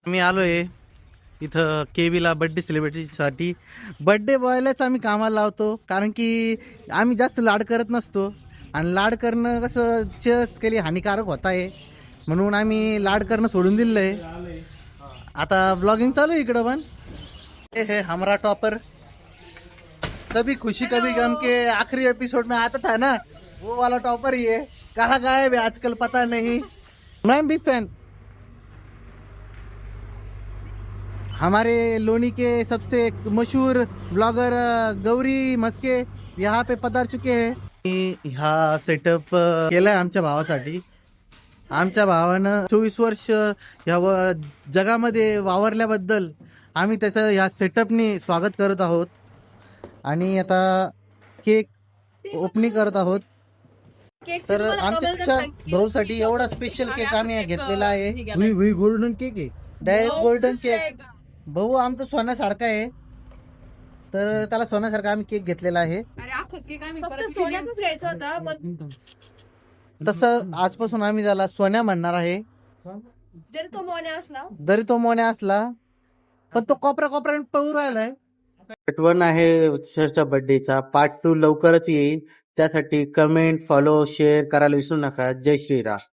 मी आलोय इथं केवीला birthday सेलिब्रेशनसाठी. Birthday बॉयलाच आम्ही कामाला लावतो, कारण की आम्ही जास्त लाड करत नसतो आणि लाड करणं कसं सेहत केली हानिकारक होत आहे, म्हणून आम्ही लाड करणं सोडून दिलेलं आहे. आता ब्लॉगिंग चालू आहे इकडं पण. हे हमारा टॉपर कभी खुशी कभी गम के आखिरी एपिसोड में आता था ना, वो वाला टॉपर ही है. कहाँ गायब है आजकल पता नहीं. मैं बिग फैन. हमारे लोनी के सबसे मशहूर ब्लॉगर गौरी मस्के यहाँ पे पधार चुके हैं. हा सेटअप केलाय आमच्या भावासाठी. आमच्या भावानं 24 वर्ष या जगामध्ये वावरल्याबद्दल आम्ही त्याचं ह्या सेटअपनी स्वागत करत आहोत. आणि आता केक ओपनिंग करत आहोत. तर आमच्या त्याच्या भाऊसाठी एवढा स्पेशल केक आम्ही घेतलेला आहे. गोल्डन केक आहे. Direct golden cake. भाऊ आमचं सोन्यासारखं आहे, तर त्याला सोन्यासारखा आम्ही केक घेतलेला आहे. सोन्याच घ्यायचं होतं पण तसं आजपासून आम्ही त्याला सोन्या म्हणणार आहे. जरी तो मोन्या असला जरी तो मोन्या असला, पण तो कोपऱ्याने पळू राहिलाय. पार्ट 1 आहे तुषारच्या बर्थडेचा. पार्ट 2 लवकरच येईल. त्यासाठी कमेंट, फॉलो, शेअर करायला विसरू नका. जय श्रीराम.